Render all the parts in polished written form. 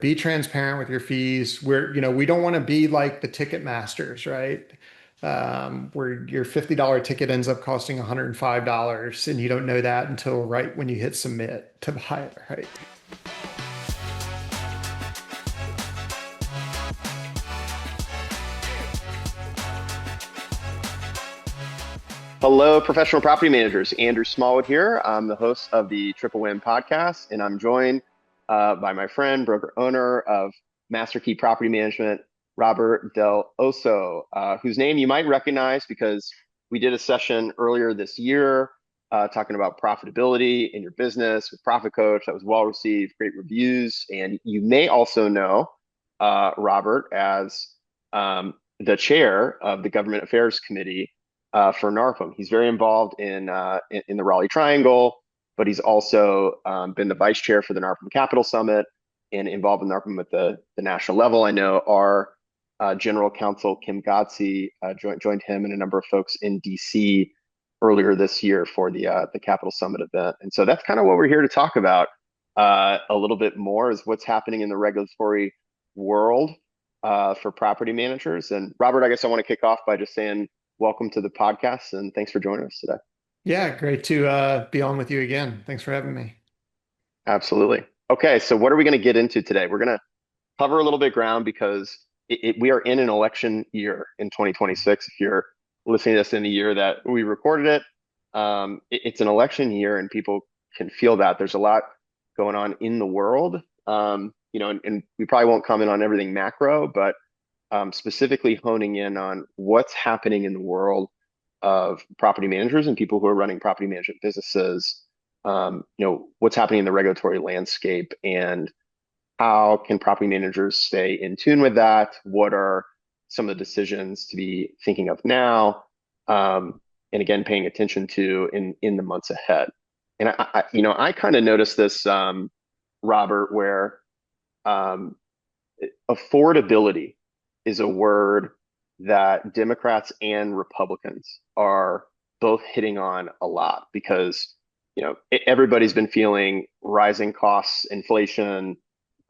Be transparent with your fees. We don't want to be like the ticket masters, right? Where your $50 ticket ends up costing $105 and you don't know that until right when you hit submit to buy it, right? Hello, professional property managers. Andrew Smallwood here. I'm the host of the Triple Win podcast, and I'm joined by my friend, broker owner of MasterKey Property Management, Robert Dell'Osso, whose name you might recognize because we did a session earlier this year talking about profitability in your business with Profit Coach. That was well received, great reviews. And you may also know Robert as the chair of the Government Affairs Committee for NARPM. He's very involved in the Raleigh Triangle, but he's also been the vice chair for the NARPM Capitol Summit and involved in NARPM at the national level. I know our general counsel, Kim Godsey, joined him and a number of folks in DC earlier this year for the Capitol Summit event. And so that's kind of what we're here to talk about a little bit more is what's happening in the regulatory world for property managers. And Robert, I guess I want to kick off by just saying, welcome to the podcast and thanks for joining us today. Yeah, great to be on with you again. Thanks for having me. Absolutely. Okay, so what are we going to get into today? We're going to cover a little bit ground because we are in an election year in 2026. If you're listening to this in the year that we recorded it, it's an election year and people can feel that. There's a lot going on in the world. And we probably won't comment on everything macro, but specifically honing in on what's happening in the world of property managers and people who are running property management businesses. What's happening in the regulatory landscape and how can property managers stay in tune with that? What are some of the decisions to be thinking of now? And again, paying attention to in the months ahead. And I kind of noticed this, Robert, where affordability is a word that Democrats and Republicans are both hitting on a lot because everybody's been feeling rising costs, inflation,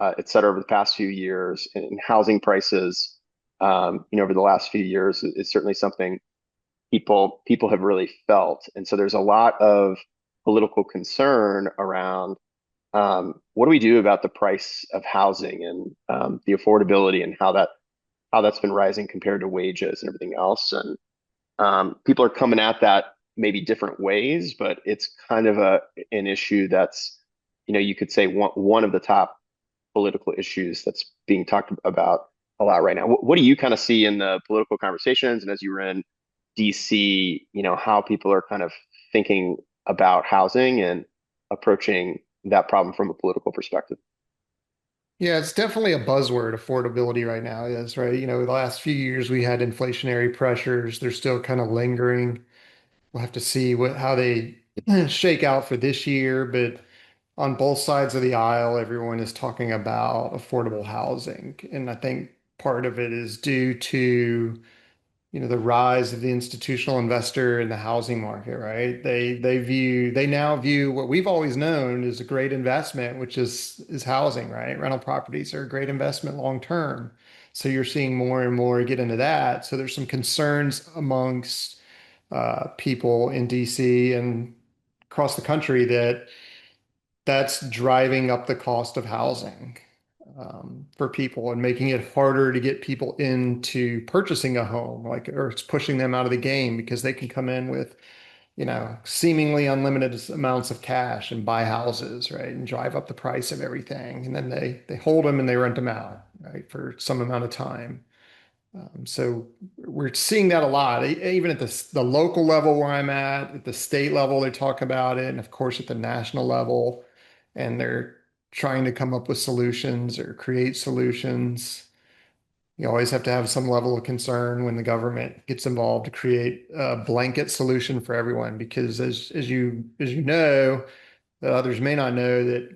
et cetera, over the past few years, and housing prices, over the last few years is certainly something people have really felt, and so there's a lot of political concern around what do we do about the price of housing and the affordability and how that's been rising compared to wages and everything else. And people are coming at that maybe different ways, but it's kind of an issue that's, you could say one of the top political issues that's being talked about a lot right now. What do you kind of see in the political conversations? And as you were in DC, how people are kind of thinking about housing and approaching that problem from a political perspective? Yeah, it's definitely a buzzword. Affordability right now is, right? The last few years we had inflationary pressures. They're still kind of lingering. We'll have to see how they shake out for this year. But on both sides of the aisle, everyone is talking about affordable housing. And I think part of it is due to the rise of the institutional investor in the housing market, right? They now view what we've always known as a great investment, which is housing, right? Rental properties are a great investment long term. So you're seeing more and more get into that. So there's some concerns amongst people in DC and across the country that that's driving up the cost of housing for people and making it harder to get people into purchasing a home, or it's pushing them out of the game because they can come in with, seemingly unlimited amounts of cash and buy houses, right? And drive up the price of everything. And then they hold them and they rent them out, right? For some amount of time. So we're seeing that a lot, even at the local level where I'm at the state level, they talk about it, and of course at the national level, and they're trying to come up with solutions or create solutions. You always have to have some level of concern when the government gets involved to create a blanket solution for everyone, because as you know, that others may not know that,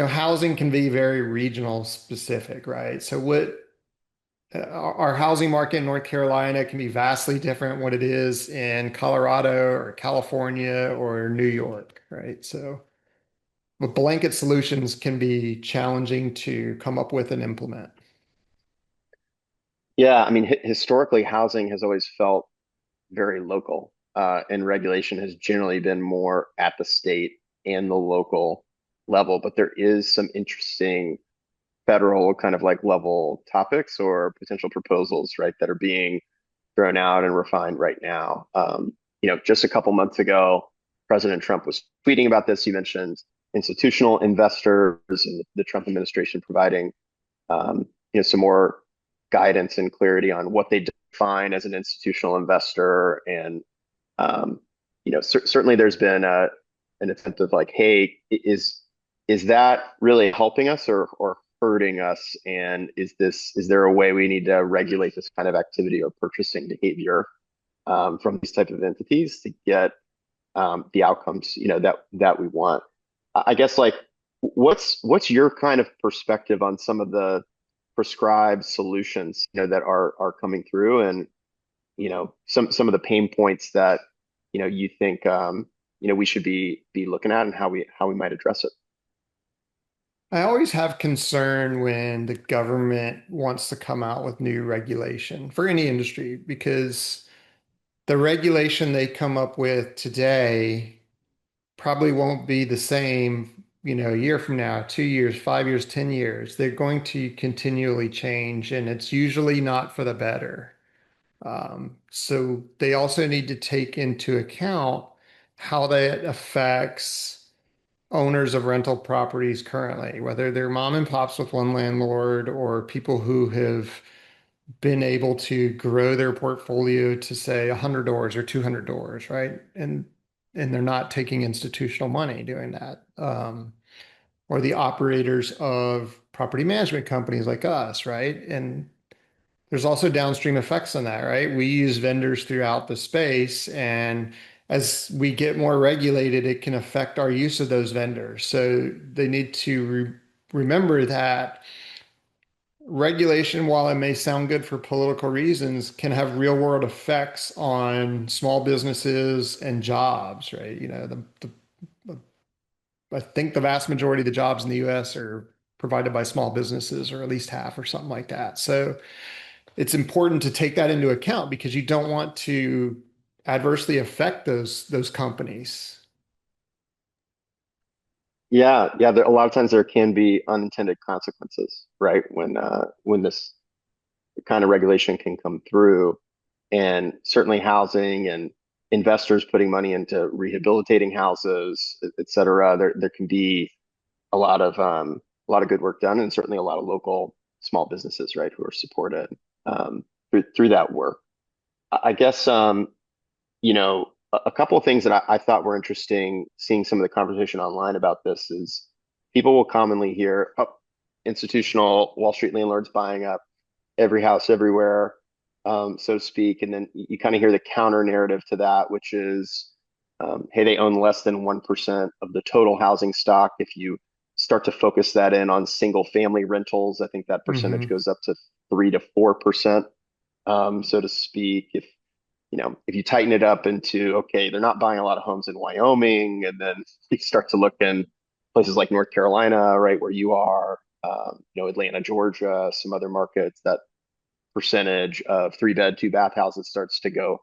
housing can be very regional specific, right? So our housing market in North Carolina can be vastly different what it is in Colorado or California or New York, right? So But blanket solutions can be challenging to come up with and implement. Yeah, I mean, historically, housing has always felt very local, and regulation has generally been more at the state and the local level. But there is some interesting federal kind of like level topics or potential proposals, right, that are being thrown out and refined right now. Just a couple months ago, President Trump was tweeting about this. You mentioned institutional investors and the Trump administration providing some more guidance and clarity on what they define as an institutional investor. And certainly there's been an attempt of like, hey, is that really helping us or hurting us? And is there a way we need to regulate this kind of activity or purchasing behavior from these type of entities to get the outcomes that we want? I guess like what's your kind of perspective on some of the prescribed solutions that are coming through, and some of the pain points that you think we should be looking at and how we might address it. I always have concern when the government wants to come out with new regulation for any industry because the regulation they come up with today probably won't be the same, a year from now, 2 years, 5 years, 10 years. They're going to continually change, and it's usually not for the better. So they also need to take into account how that affects owners of rental properties currently, whether they're mom and pops with one landlord or people who have been able to grow their portfolio to say 100 doors or 200 doors, right? And they're not taking institutional money doing that. Or the operators of property management companies like us, right? And there's also downstream effects on that, right? We use vendors throughout the space, and as we get more regulated, it can affect our use of those vendors. So they need to remember that regulation, while it may sound good for political reasons, can have real world effects on small businesses and jobs, right? I think the vast majority of the jobs in the US are provided by small businesses, or at least half, or something like that. So it's important to take that into account because you don't want to adversely affect those companies. Yeah, a lot of times there can be unintended consequences, right? When this kind of regulation can come through, and certainly housing and investors putting money into rehabilitating houses, et cetera. There can be a lot of good work done, and certainly a lot of local small businesses, right, who are supported through that work. I guess a couple of things that I thought were interesting, seeing some of the conversation online about this, is people will commonly hear, oh, institutional Wall Street landlords buying up every house everywhere, so to speak. And then you kind of hear the counter narrative to that, which is, hey, they own less than 1% of the total housing stock. If you start to focus that in on single family rentals, I think that percentage Hmm. goes up to 3 to 4%, so to speak. If you tighten it up into, okay, they're not buying a lot of homes in Wyoming, and then you start to look in places like North Carolina, right, where you are, Atlanta, Georgia, some other markets, that percentage of 3 bed, 2 bath houses starts to go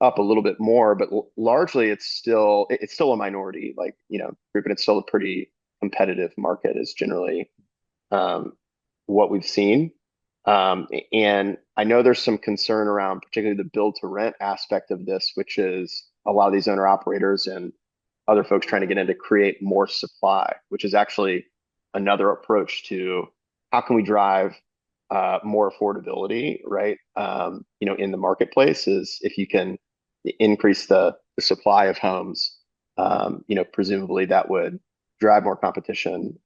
up a little bit more, but largely it's still a minority, like, group, and it's still a pretty competitive market is generally um, what we've seen. And I know there's some concern around particularly the build to rent aspect of this, which is a lot of these owner operators and other folks trying to get in to create more supply, which is actually another approach to how can we drive more affordability, right? In the marketplace, is if you can increase the supply of homes, presumably that would drive more competition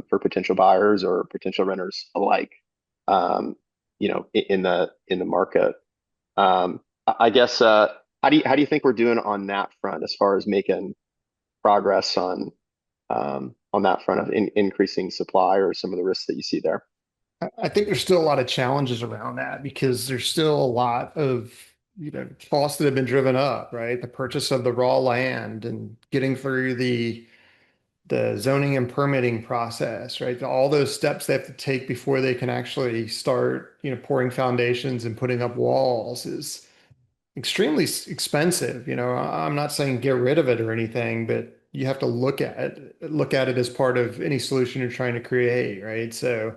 for potential buyers or potential renters alike, in the market. I guess how do you think we're doing on that front as far as making progress on that front of increasing supply, or some of the risks that you see there? I think there's still a lot of challenges around that because there's still a lot of, costs that have been driven up, right? The purchase of the raw land and getting through the the zoning and permitting process, right? All those steps they have to take before they can actually start, pouring foundations and putting up walls is extremely expensive. I'm not saying get rid of it or anything, but you have to look at it as part of any solution you're trying to create, right? So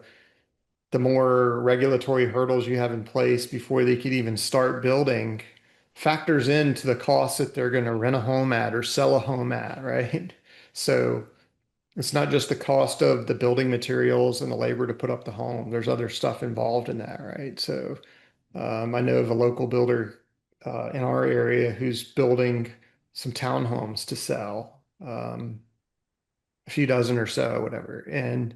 the more regulatory hurdles you have in place before they could even start building factors into the cost that they're going to rent a home at or sell a home at, right? So it's not just the cost of the building materials and the labor to put up the home. There's other stuff involved in that, right? So I know of a local builder in our area who's building some townhomes to sell, a few dozen or so, whatever. And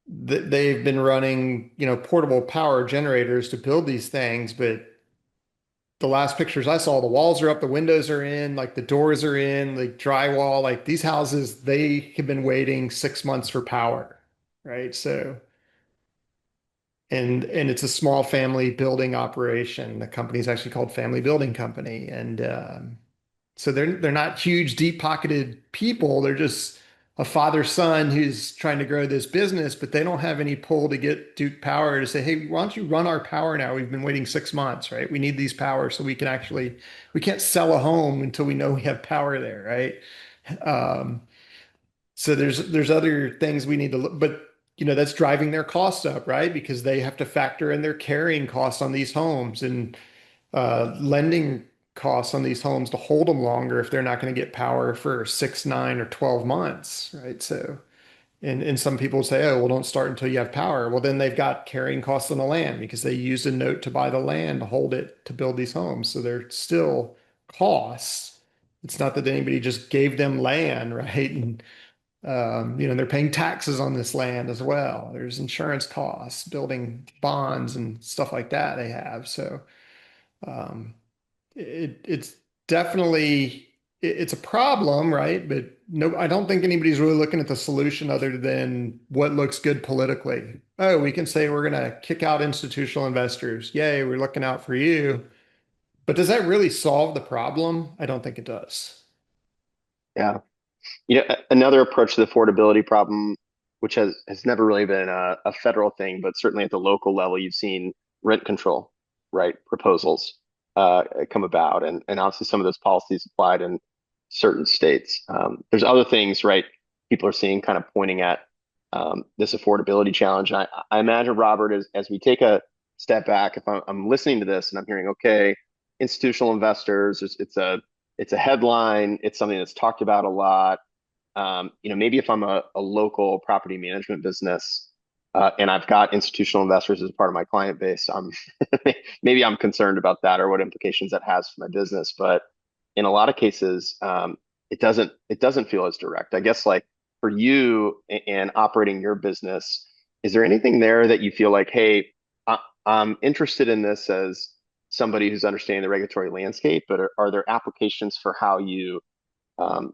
they've been running, portable power generators to build these things, but the last pictures I saw, the walls are up, the windows are in, like the doors are in, like drywall, like these houses, they have been waiting 6 months for power, right? So, and it's a small family building operation. The company's actually called Family Building Company, and so they're not huge, deep-pocketed people. They're just a father-son who's trying to grow this business, but they don't have any pull to get Duke Power to say, "Hey, why don't you run our power now? We've been waiting 6 months, right? We need these power so we can't sell a home until we know we have power there, right?" Um, so there's other things we need to look, but that's driving their costs up, right? Because they have to factor in their carrying costs on these homes and lending costs on these homes to hold them longer if they're not going to get power for 6, 9, or 12 months, right? So, and some people say, oh, well, don't start until you have power. Well, then they've got carrying costs on the land because they used a note to buy the land to hold it to build these homes. So they're still costs. It's not that anybody just gave them land, right? And they're paying taxes on this land as well. There's insurance costs, building bonds and stuff like that they have. So um, it's definitely it's a problem, right? But no, I don't think anybody's really looking at the solution other than what looks good politically. Oh, we can say we're going to kick out institutional investors. Yay, we're looking out for you. But does that really solve the problem? I don't think it does. Yeah. Another approach to the affordability problem, which has never really been a federal thing, but certainly at the local level, you've seen rent control, right? Proposals come about, and obviously some of those policies applied in certain states. There's other things, right? People are seeing kind of pointing at this affordability challenge. And I imagine, Robert, as we take a step back, if I'm listening to this and I'm hearing, okay, institutional investors, it's a headline, it's something that's talked about a lot. Maybe if I'm a local property management business and I've got institutional investors as part of my client base, maybe I'm concerned about that or what implications that has for my business. But in a lot of cases, it doesn't feel as direct. I guess like for you and operating your business, is there anything there that you feel like, hey, I'm interested in this as somebody who's understanding the regulatory landscape, but are there applications for how you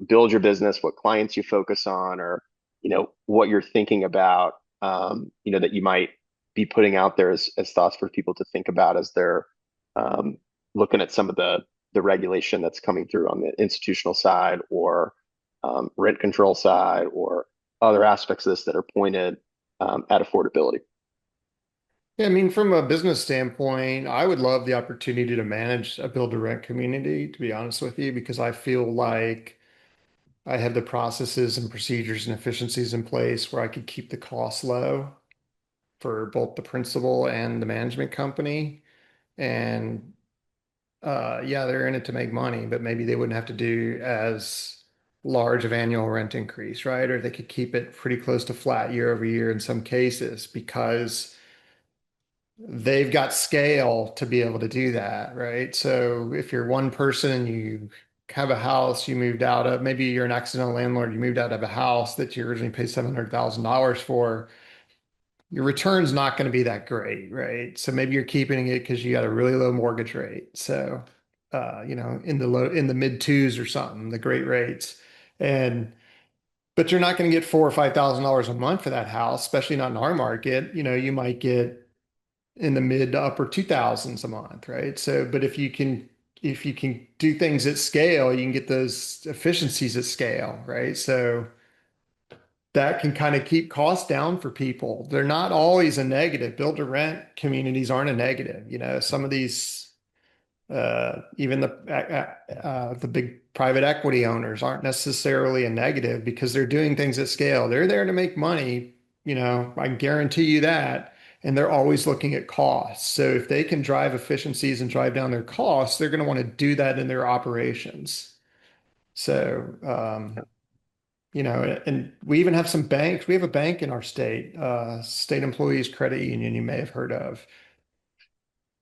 build your business, what clients you focus on, or what you're thinking about, that you might be putting out there as thoughts for people to think about as they're um, looking at some of the regulation that's coming through on the institutional side or rent control side or other aspects of this that are pointed at affordability. Yeah, I mean, from a business standpoint, I would love the opportunity to manage a build to rent community, to be honest with you, because I feel like I have the processes and procedures and efficiencies in place where I could keep the costs low for both the principal and the management company. And yeah, they're in it to make money, but maybe they wouldn't have to do as large of annual rent increase, right? Or they could keep it pretty close to flat year over year in some cases because they've got scale to be able to do that, right? So if you're one person and you have a house you moved out of, maybe you're an accidental landlord, you moved out of a house that you originally paid $700,000 for, your return's not going to be that great, right? So maybe you're keeping it because you got a really low mortgage rate. So, in the mid twos or something, the great rates. And but you're not going to get $4 or $5,000 a month for that house, especially not in our market. You might get in the mid to upper 2000s a month, right? So, but if you can if you can do things at scale, you can get those efficiencies at scale, right? So that can kind of keep costs down for people. They're not always a negative. Build to rent communities aren't a negative. Some of these, even the big private equity owners aren't necessarily a negative because they're doing things at scale. They're there to make money. I guarantee you that. And they're always looking at costs. So if they can drive efficiencies and drive down their costs, they're going to want to do that in their operations. So, and we even have some banks. We have a bank in our state, State Employees Credit Union, you may have heard of.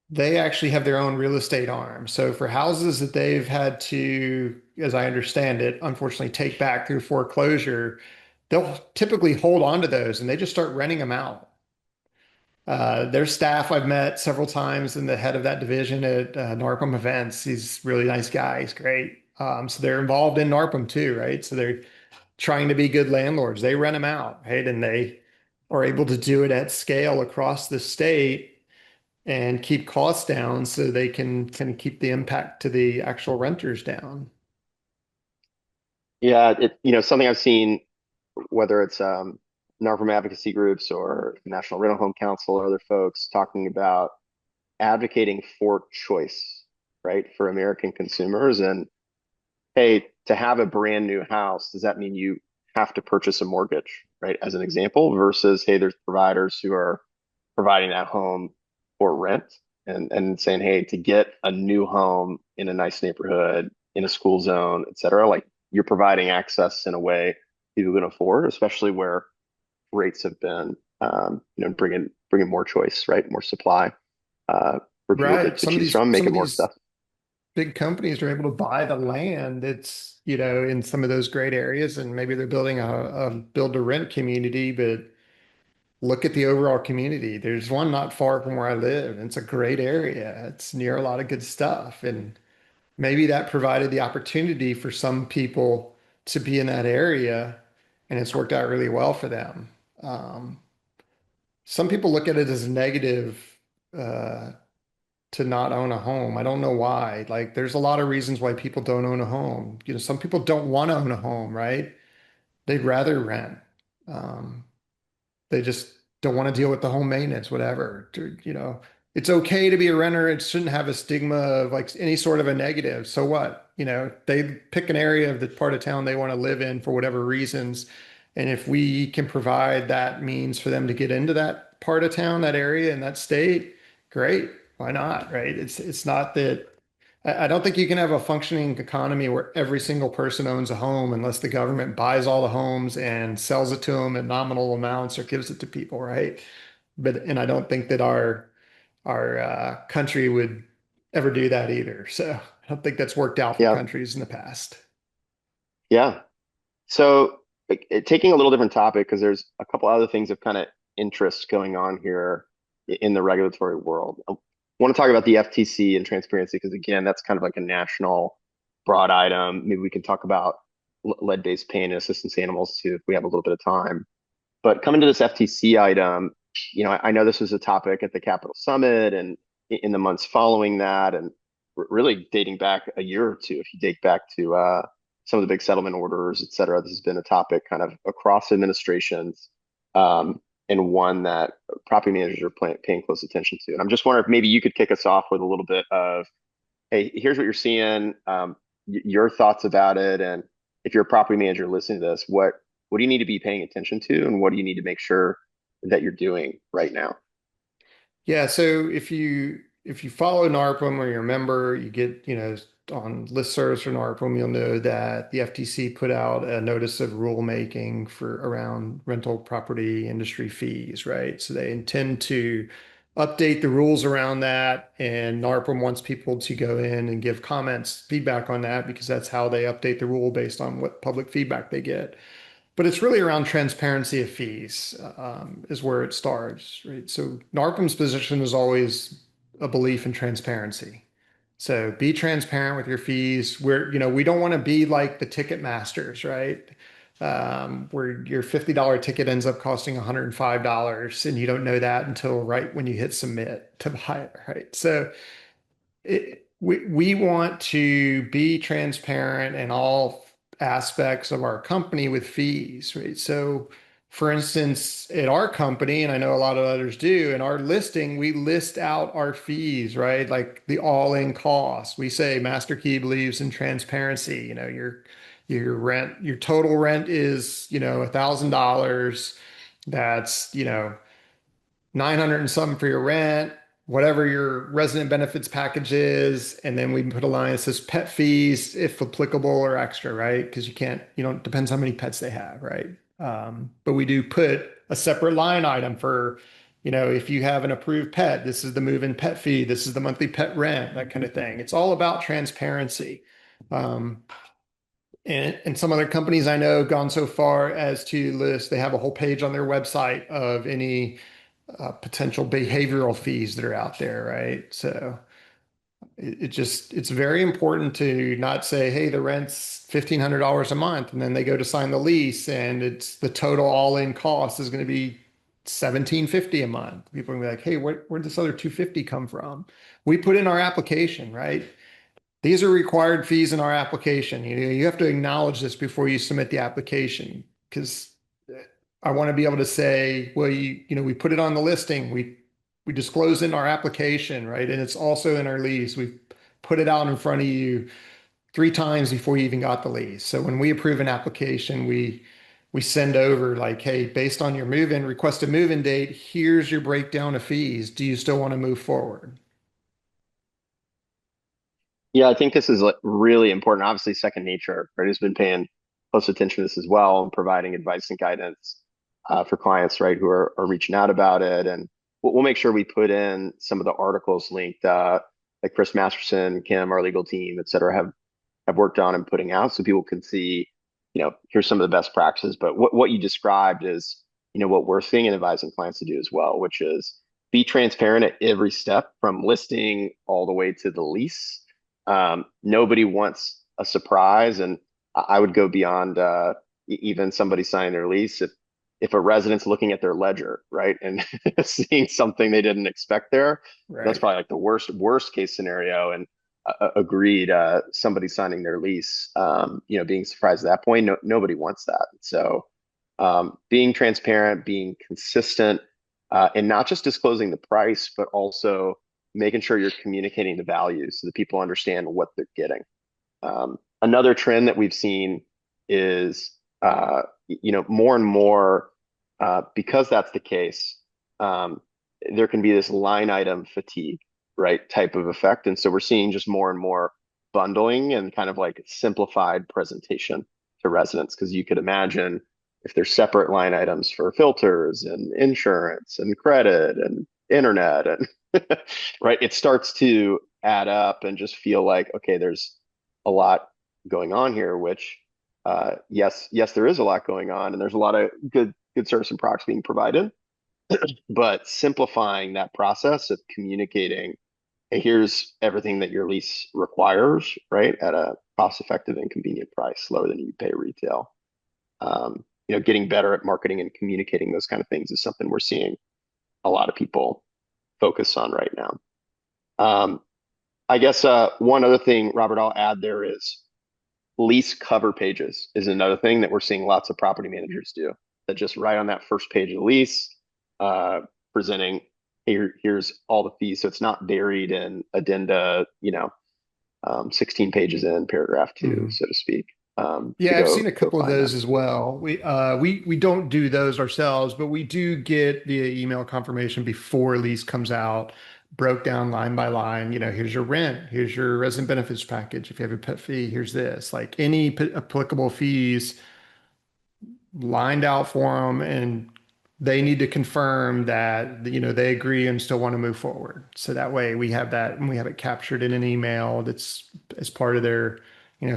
They actually have their own real estate arm. So for houses that they've had to, as I understand it, unfortunately take back through foreclosure, they'll typically hold on to those and they just start renting them out. Their staff I've met several times, and the head of that division at NARPM events, he's a really nice guy. He's great. So they're involved in NARPM too, right? So they're trying to be good landlords. They rent them out, right? And they are able to do it at scale across the state and keep costs down so they can keep the impact to the actual renters down. Yeah, something I've seen, whether it's NARPM advocacy groups or National Rental Home Council or other folks talking about advocating for choice, right, for American consumers. And hey, to have a brand new house, does that mean you have to purchase a mortgage, right? As an example, versus hey, there's providers who are providing that home for rent and saying, hey, to get a new home in a nice neighborhood, in a school zone, et cetera, like you're providing access in a way people can afford, especially where rates have been, bringing more choice, right? More supply for people Right. to choose from, make Some it of more these accessible. big companies are able to buy the land that's, in some of those great areas, and maybe they're building a build to rent community, but look at the overall community. There's one not far from where I live, and it's a great area. It's near a lot of good stuff. And maybe that provided the opportunity for some people to be in that area, and it's worked out really well for them. Um, some people look at it as a negative uh, to not own a home. I don't know why. Like, there's a lot of reasons why people don't own a home. Some people don't want to own a home, right? They'd rather rent. Um, They just don't want to deal with the home maintenance, whatever. It's okay to be a renter. It shouldn't have a stigma of like any sort of a negative. So what? They pick an area of the part of town they want to live in for whatever reasons. And if we can provide that means for them to get into that part of town, that area, and that state, great. Why not? Right? It's not that I don't think you can have a functioning economy where every single person owns a home unless the government buys all the homes and sells it to them at nominal amounts or gives it to people, right? And I don't think that our country would ever do that either. So I don't think that's worked out for Yeah, countries in the past. yeah. So, taking a little different topic because there's a couple other things of kind of interest going on here in the regulatory world. I want to talk about the FTC and transparency because again, that's kind of like a national broad item. Maybe we can talk about lead-based pain and assistance animals too if we have a little bit of time. But coming to this FTC item, I know this was a topic at the Capitol Summit and in the months following that, and really dating back a year or two. If you date back to some of the big settlement orders, et cetera, this has been a topic kind of across administrations, and one that property managers are paying close attention to. And I'm just wondering if maybe you could kick us off with a little bit of, hey, here's what you're seeing, your thoughts about it, and if you're a property manager listening to this, what do you need to be paying attention to, and what do you need to make sure that you're doing right now? Yeah, so if you follow NARPM or you're a member, you get, on listservs for NARPM, you'll know that the FTC put out a notice of rulemaking for around rental property industry fees, right? So they intend to update the rules around that, and NARPM wants people to go in and give comments, feedback on that, because that's how they update the rule based on what public feedback they get. But it's really around transparency of fees, is where it starts, right? So NARPM's position is always a belief in transparency. So be transparent with your fees. We don't want to be like the ticket masters, right? Where your $50 ticket ends up costing $105 and you don't know that until right when you hit submit to buy it, right? So we want to be transparent in all aspects of our company with fees, right? So, for instance, at our company, and I know a lot of others do, in our listing, we list out our fees, right? Like the all-in cost. We say MasterKey believes in transparency. Your rent, your total rent is, $1,000. That's, 900 and something for your rent, whatever your resident benefits package is, and then we put a line that says pet fees, if applicable or extra, right? Because you can't, depends how many pets they have, right? But we do put a separate line item for, if you have an approved pet, this is the move-in pet fee, this is the monthly pet rent, that kind of thing. It's all about transparency. Um, and some other companies I know have gone so far as to list, they have a whole page on their website of any potential behavioral fees that are out there, right? So it's very important to not say, hey, the rent's $1,500 a month, and then they go to sign the lease, and it's the total all-in cost is going to be 1750 a month. People are going to be like, hey, where'd this other 250 come from? We put in our application, right? These are required fees in our application. You have to acknowledge this before you submit the application because I want to be able to say, well, we put it on the listing, we disclose it in our application, right? And it's also in our lease. We put it out in front of you 3 times before you even got the lease. So when we approve an application, we send over like, hey, based on your move-in, requested move-in date, here's your breakdown of fees. Do you still want to move forward? Yeah, I think this is like really important. Obviously, second nature, right? Who's been paying close attention to this as well and providing advice and guidance for clients, right, who are reaching out about it. And we'll make sure we put in some of the articles linked that Chris Masterson, Kim, our legal team, et cetera, have worked on and putting out so people can see, here's some of the best practices. But what you described is, what we're seeing and advising clients to do as well, which is be transparent at every step from listing all the way to the lease. Nobody wants a surprise, and I would go beyond even somebody signing their lease. If a resident's looking at their ledger, right, and seeing something they didn't expect there, that's Right. probably like the worst case scenario. And agreed, somebody signing their lease, being surprised at that point, nobody wants that. So being transparent, being consistent, and not just disclosing the price, but also making sure you're communicating the value so that people understand what they're getting. Another trend that we've seen is, more and more, because that's the case, there can be this line item fatigue, right, type of effect. And so we're seeing just more and more bundling and kind of like simplified presentation to residents. Because you could imagine if there's separate line items for filters and insurance and credit and internet and right, it starts to add up and just feel like, okay, there's a lot going on here, which yes, there is a lot going on, and there's a lot of good service and products being provided, but simplifying that process of communicating, hey, here's everything that your lease requires, right, at a cost-effective and convenient price, lower than you pay retail. Getting better at marketing and communicating those kind of things is something we're seeing a lot of people focus on right now. Um, I guess one other thing, Robert, I'll add there is lease cover pages is another thing that we're seeing lots of property managers do. That just right on that first page of the lease, presenting here's all the fees, so it's not buried in addenda, 16 pages in paragraph two, Mhm. so to speak, to Yeah, I've seen a go couple of find that. those as well. We don't do those ourselves, but we do get via email confirmation before a lease comes out, broke down line by line. Here's your rent, here's your resident benefits package. If you have a pet fee, here's this. Like any applicable fees lined out for them, and they need to confirm that they agree and still want to move forward. So that way we have that and we have it captured in an email that's as part of their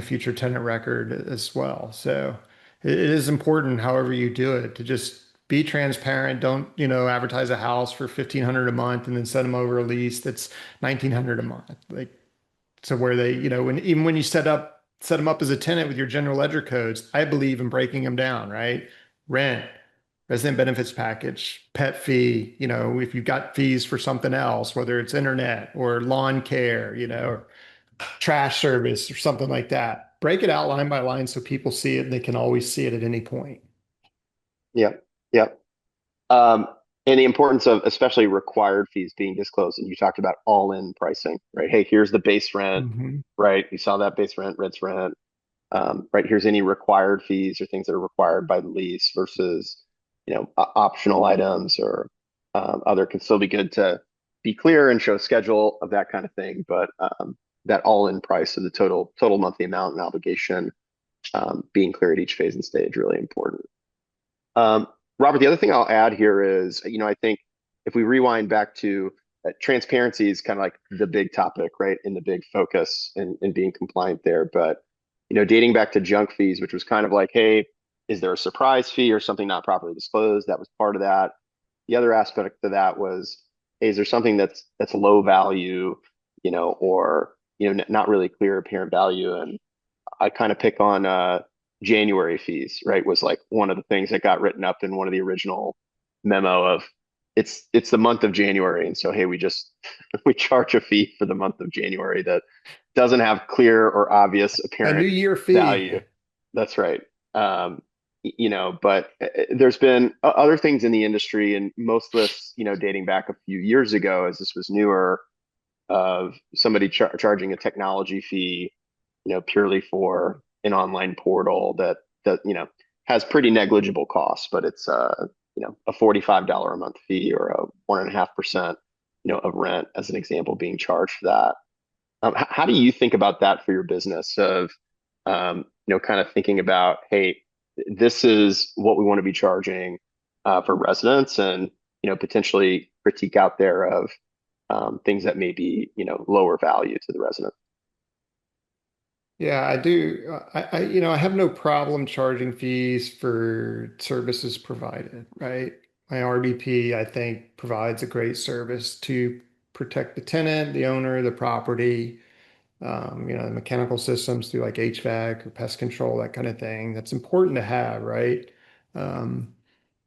future tenant record as well. So it is important, however you do it, to just be transparent. Don't advertise a house for 1,500 a month and then send them over a lease that's 1,900 a month. Like, so where they, even when you set them up as a tenant with your general ledger codes, I believe in breaking them down, right? Rent, resident benefits package, pet fee, if you've got fees for something else, whether it's internet or lawn care, trash service or something like that. Break it out line by line so people see it and they can always see it at any point. Yep. Yep. Um, and the importance of especially required fees being disclosed. And you talked about all-in pricing, right? Hey, here's the base rent, Hmm. right? You saw that base rent, rent's rent. Right? Here's any required fees or things that are required by the lease versus, optional items or other can still be good to be clear and show a schedule of that kind of thing. But that all-in price of the total monthly amount and obligation being clear at each phase and stage really important. Um, Robert, the other thing I'll add here is, I think if we rewind back to transparency is kind of like the big topic, right? And the big focus in being compliant there. But, dating back to junk fees, which was kind of like, hey, is there a surprise fee or something not properly disclosed? That was part of that. The other aspect of that was, hey, is there something that's low value, or, not really clear apparent value? And I kind of pick on January fees, right? Was like one of the things that got written up in one of the original memo of it's the month of January, and so hey, we just we charge a fee for the month of January that doesn't have clear or obvious A new apparent year fee. value. That's right. But there's been other things in the industry, and most of this, dating back a few years ago, as this was newer, of somebody charging a technology fee, purely for an online portal that has pretty negligible costs, but it's a $45 a month fee or a 1.5%, of rent as an example being charged for that. How do you think about that for your business of kind of thinking about, hey, this is what we want to be charging for residents and potentially critique out there of things that may be, lower value to the resident. Yeah, I do. I have no problem charging fees for services provided, right? My RBP, I think, provides a great service to protect the tenant, the owner, the property, the mechanical systems through like HVAC or pest control, that kind of thing. That's important to have, right? Um,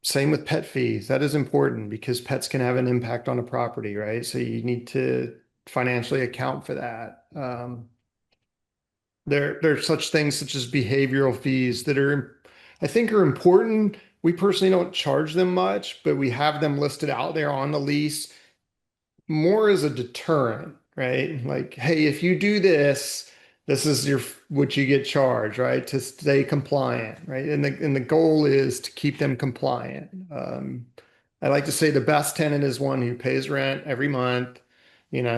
Same with pet fees. That is important because pets can have an impact on a property, right? So you need to financially account for that. There's such things such as behavioral fees that I think are important. We personally don't charge them much, but we have them listed out there on the lease more as a deterrent, right? Like, hey, if you do this, this is what you get charged, right? To stay compliant, right? And the goal is to keep them compliant. I like to say the best tenant is one who pays rent every month,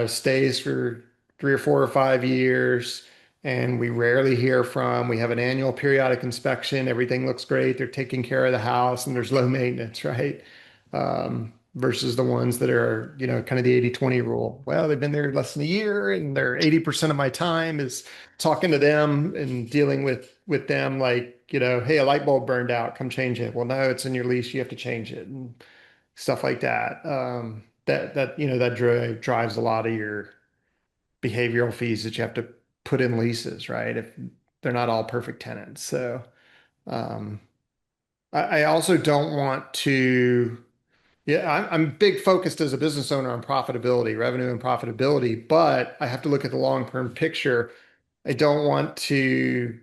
stays for 3 or 4 or 5 years, and we rarely hear from. We have an annual periodic inspection. Everything looks great. They're taking care of the house and there's low maintenance, right? Versus the ones that are, kind of the 80/20 rule. Well, they've been there less than a year and they're 80% of my time is talking to them and dealing with them like, hey, a light bulb burned out, come change it. Well, no, it's in your lease, you have to change it and stuff like that. That drives a lot of your behavioral fees that you have to put in leases, right? If they're not all perfect tenants. So um, I also don't want to. Yeah, I'm big focused as a business owner on profitability, revenue and profitability, but I have to look at the long-term picture. I don't want to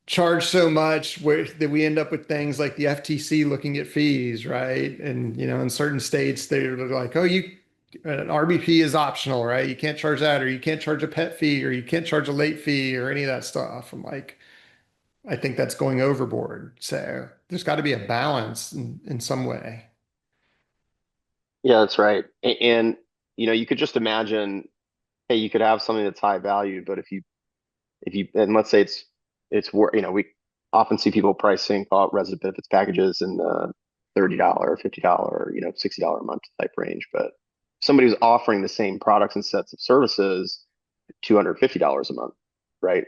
charge so much that we end up with things like the FTC looking at fees, right? And in certain states they're like, oh, an RBP is optional, right? You can't charge that, or you can't charge a pet fee, or you can't charge a late fee, or any of that stuff. I'm like, I think that's going overboard. So there's got to be a balance in some way. Yeah, that's right. And you could just imagine, hey, you could have something that's high value, but if you and let's say it's worth, we often see people pricing call it resident benefits packages in the $30, $50, $60 a month type range. But if somebody who's offering the same products and sets of services, $250 a month, right?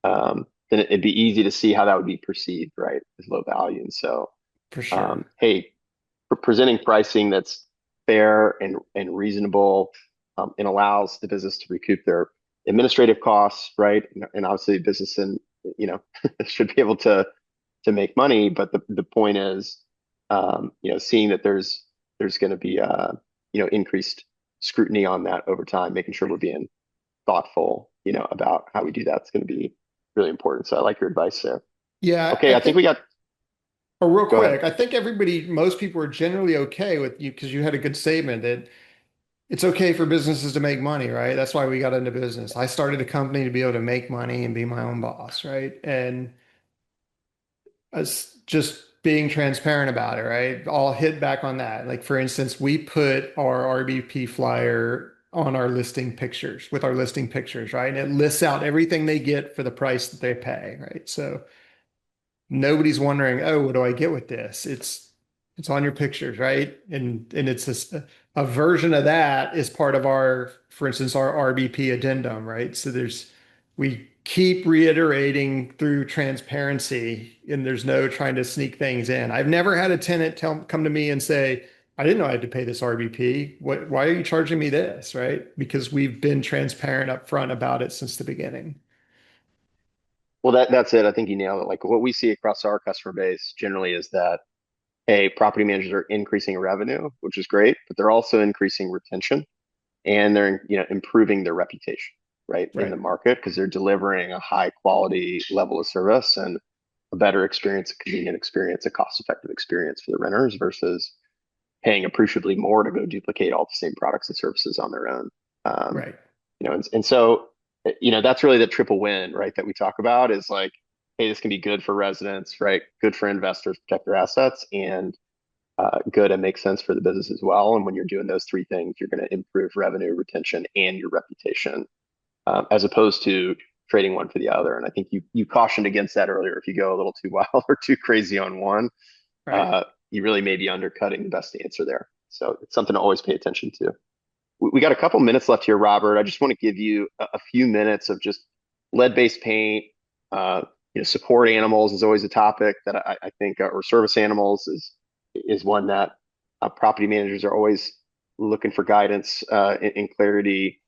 Then it'd be easy to see how that would be perceived, right, as low value. And so, For sure. hey, presenting pricing that's fair and reasonable, and allows the business to recoup their administrative costs, right? And obviously, business and should be able to make money. But the point is, seeing that there's going to be increased scrutiny on that over time, making sure we're being thoughtful, about how we do that is going to be really important. So I like your advice there. Yeah, Okay, I I think we think, got, or real go ahead. quick, I think most people are generally okay with you because you had a good statement that it's okay for businesses to make money, right? That's why we got into business. I started a company to be able to make money and be my own boss, right? And us just being transparent about it, right? I'll hit back on that. Like for instance, we put our RBP flyer on our listing pictures with our listing pictures, right? And it lists out everything they get for the price that they pay, right? So nobody's wondering, oh, what do I get with this? It's on your pictures, right? And it's a version of that is part of our, for instance, our RBP addendum, right? So we keep reiterating through transparency, and there's no trying to sneak things in. I've never had a tenant come to me and say, I didn't know I had to pay this RBP. Why are you charging me this, right? Because we've been transparent up front about it since the beginning. Well, that's it. I think you nailed it. Like what we see across our customer base generally is that, hey, property managers are increasing revenue, which is great, but they're also increasing retention and they're, improving their reputation, right, in the Right, market because they're delivering a high quality level of service and a better experience, a convenient experience, a cost-effective experience for the renters versus paying appreciably more to go duplicate all the same products and services on their own. Um, right. and so, that's really the triple win, right? That we talk about is like, hey, this can be good for residents, right? Good for investors, protect their assets, and good and make sense for the business as well. And when you're doing those three things, you're going to improve revenue, retention, and your reputation, as opposed to trading one for the other. And I think you cautioned against that earlier. If you go a little too wild or too crazy on one, Right. you really may be undercutting the best answer there. So it's something to always pay attention to. We got a couple minutes left here, Robert. I just want to give you a few minutes of just lead-based paint. Uh, support animals is always a topic that I think, or service animals is one that property managers are always looking for guidance and clarity,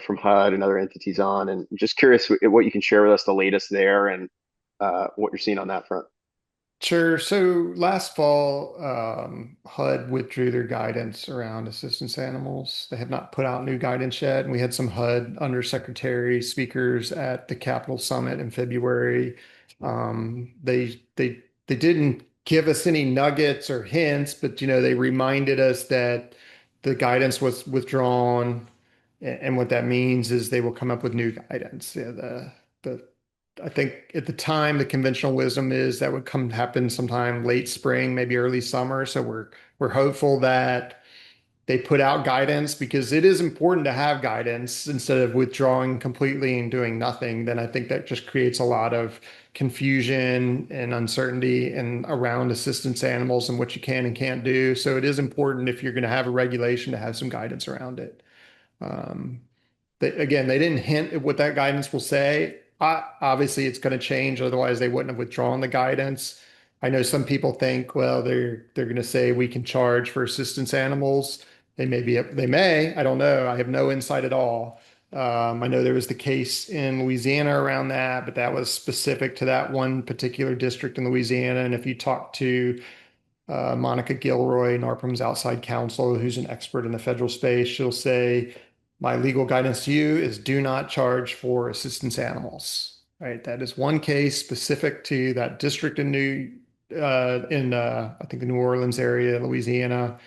from HUD and other entities on. And just curious what you can share with us the latest there and what you're seeing on that front. Sure. So last fall, HUD withdrew their guidance around assistance animals. They have not put out new guidance yet. And we had some HUD undersecretary speakers at the Capitol Summit in February. They didn't give us any nuggets or hints, but they reminded us that the guidance was withdrawn. And what that means is they will come up with new guidance. Yeah, the I think at the time the conventional wisdom is that would come happen sometime late spring, maybe early summer. So we're hopeful that they put out guidance because it is important to have guidance instead of withdrawing completely and doing nothing. Then I think that just creates a lot of confusion and uncertainty and around assistance animals and what you can and can't do. So it is important if you're going to have a regulation to have some guidance around it. Um, again, they didn't hint at what that guidance will say. Obviously, it's going to change. Otherwise, they wouldn't have withdrawn the guidance. I know some people think, well, they're going to say we can charge for assistance animals. They may. I don't know. I have no insight at all. I know there was the case in Louisiana around that, but that was specific to that one particular district in Louisiana. And if you talk to Monica Gilroy, NARPM's outside counsel, who's an expert in the federal space, she'll say, my legal guidance to you is do not charge for assistance animals. Right? That is one case specific to that district in I think the New Orleans area, Louisiana.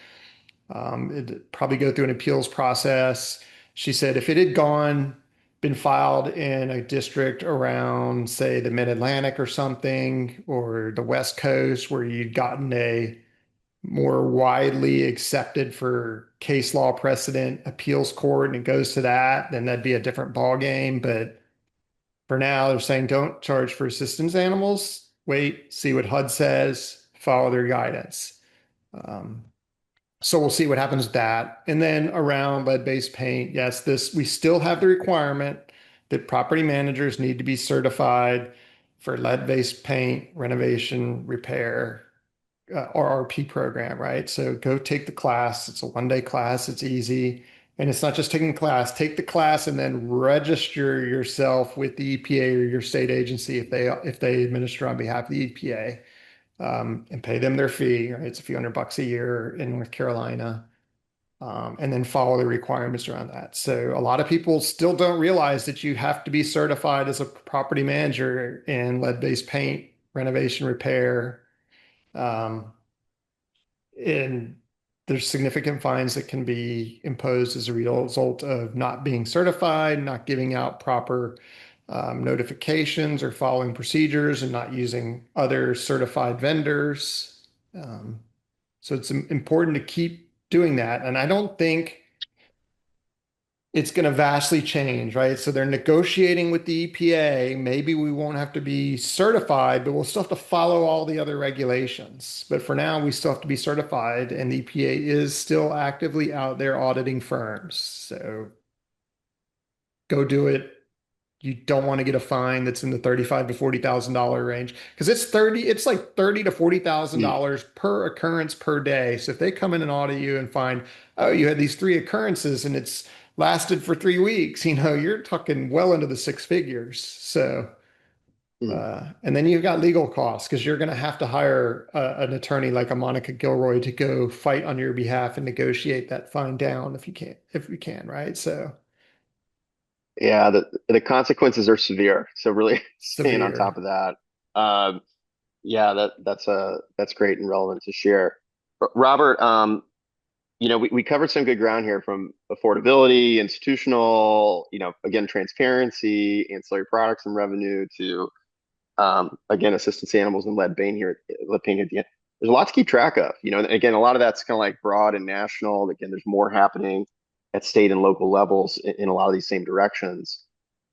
It'd probably go through an appeals process. She said if it had been filed in a district around, say, the Mid-Atlantic or something, or the West Coast, where you'd gotten a more widely accepted for case law precedent appeals court and it goes to that, then that'd be a different ball game. But for now, they're saying don't charge for assistance animals. Wait, see what HUD says, follow their guidance. Um, so we'll see what happens with that. And then around lead-based paint, yes, this we still have the requirement that property managers need to be certified for lead-based paint renovation, repair, RRP program, right? So go take the class. It's a one-day class. It's easy. And it's not just taking the class. Take the class and then register yourself with the EPA or your state agency if they administer on behalf of the EPA, and pay them their fee. Right? It's a few $100 a year in North Carolina. and then follow the requirements around that. So a lot of people still don't realize that you have to be certified as a property manager in lead-based paint, renovation, repair, um, and there's significant fines that can be imposed as a result of not being certified, not giving out proper notifications or following procedures, and not using other certified vendors. Um, so it's important to keep doing that. And I don't think it's going to vastly change, right? So they're negotiating with the EPA. Maybe we won't have to be certified, but we'll still have to follow all the other regulations. But for now, we still have to be certified, and the EPA is still actively out there auditing firms. So go do it. You don't want to get a fine that's in the 35 to $40,000 range because it's like 30 to Mm. $40,000 per occurrence per day. So if they come in and audit you and find, oh, you had these three occurrences and it's lasted for 3 weeks, you're talking well into the six figures. So, Mm. and then you've got legal costs because you're going to have to hire an attorney like a Monica Gilroy to go fight on your behalf and negotiate that fine down if you can, right? So Yeah, the consequences are severe. So really staying on top severe. of that. Yeah, that's great and relevant to share. Robert, we covered some good ground here from affordability, institutional, again, transparency, ancillary products and revenue to again, assistance animals and lead paint at the end. There's a lot to keep track of, and again, a lot of that's kind of like broad and national. Again, there's more happening at state and local levels in a lot of these same directions.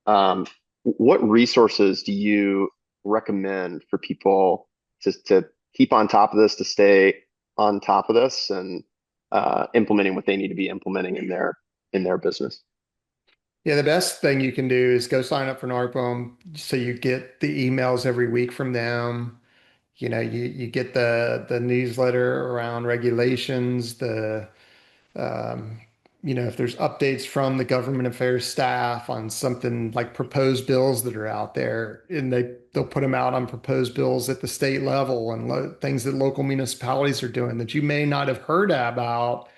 Um, what resources do you recommend for people to keep on top of this, to stay on top of this, and implementing what they need to be implementing in their business? Yeah, the best thing you can do is go sign up for NARPM so you get the emails every week from them. You get the newsletter around regulations, um, if there's updates from the government affairs staff on something like proposed bills that are out there, and they'll put them out on proposed bills at the state level and things that local municipalities are doing that you may not have heard about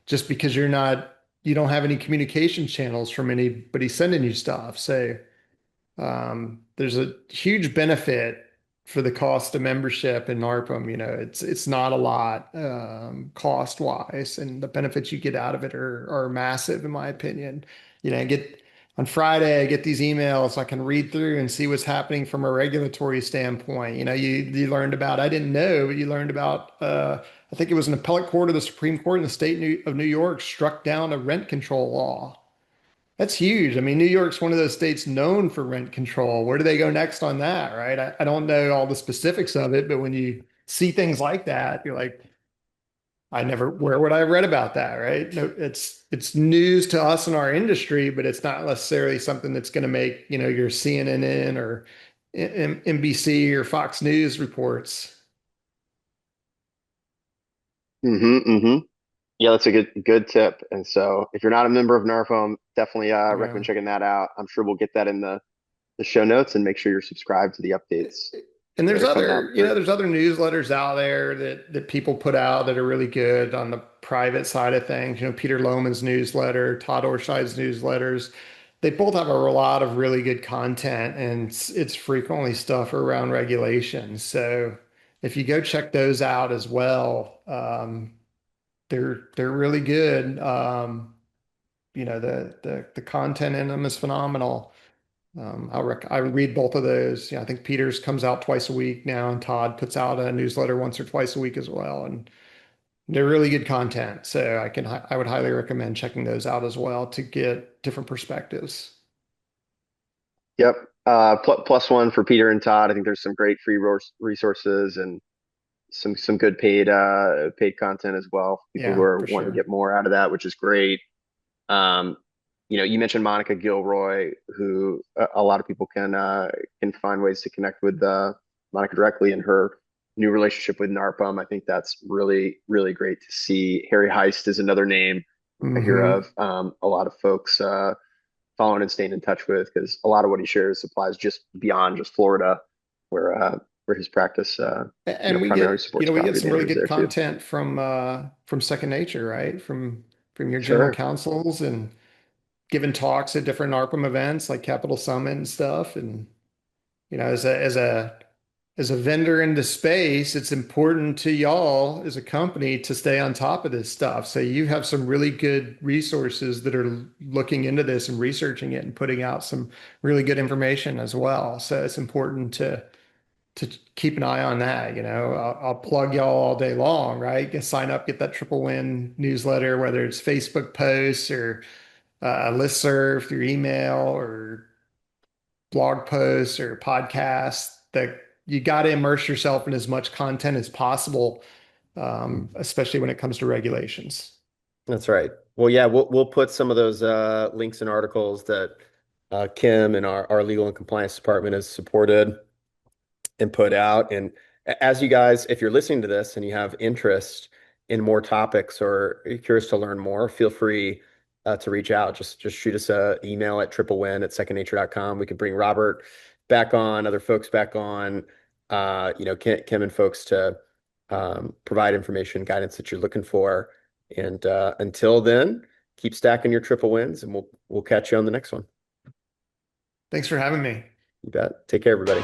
just because you don't have any communication channels from anybody sending you stuff. So there's a huge benefit for the cost of membership in NARPM. It's not a lot cost wise, and the benefits you get out of it are massive, in my opinion. I get on Friday, I get these emails so I can read through and see what's happening from a regulatory standpoint. You learned about, I didn't know, but you learned about I think it was an appellate court of the Supreme Court in the state of New York struck down a rent control law. That's huge. I mean, New York's one of those states known for rent control. Where do they go next on that, right? I don't know all the specifics of it, but when you see things like that, you're like, where would I have read about that, right? No, it's news to us in our industry, but it's not necessarily something that's going to make, your CNN or NBC or Fox News reports. Mm-hmm. Yeah, that's a good tip. And so if you're not a member of NARPM, definitely Yeah. recommend checking that out. I'm sure we'll get that in the show notes, and make sure you're subscribed to the updates And that there's are coming out. other, there's other newsletters out there that people put out that are really good on the private side of things. Peter Lohman's newsletter, Todd Orshei's newsletters. They both have a lot of really good content, and it's frequently stuff around regulations. So if you go check those out as well, they're really good. The content in them is phenomenal. I read both of those. I think Peters comes out twice a week now, and Todd puts out a newsletter once or twice a week as well, and they're really good content. So I would highly recommend checking those out as well to get different perspectives. Yep. Plus one for Peter and Todd. I think there's some great free resources and some good paid content as well. People who Yeah, are for wanting to sure. get more out of that, which is great. Um, you mentioned Monica Gilroy, who a lot of people can find ways to connect with Monica directly in her new relationship with NARPM. I think that's really, really great to see. Harry Heist is another name I hear Hmm. of. A lot of folks following and staying in touch with, because a lot of what he shares applies just beyond just Florida, where his practice And primarily supports we get property some really managers good there too. content from Second Nature, right? From from your general Sure. counsels and giving talks at different NARPM events like Capitol Summit and stuff. And as a vendor in the space, it's important to y'all as a company to stay on top of this stuff. So you have some really good resources that are looking into this and researching it and putting out some really good information as well. So it's important to keep an eye on that. I'll plug y'all all day long, right? Get sign up, get that Triple Win newsletter, whether it's Facebook posts or a listserv through email or blog posts or podcasts. That you got to immerse yourself in as much content as possible, especially when it comes to regulations. That's right. Well, yeah, we'll put some of those links and articles that Kim and our legal and compliance department has supported and put out. And as you guys, if you're listening to this and you have interest in more topics or you're curious to learn more, feel free to reach out. Just shoot us an email at triplewin@secondnature.com. We can bring Robert back on, other folks back on, Kim and folks to provide information, guidance that you're looking for. And until then, keep stacking your triple wins, and we'll catch you on the next one. Thanks for having me. You bet. Take care, everybody.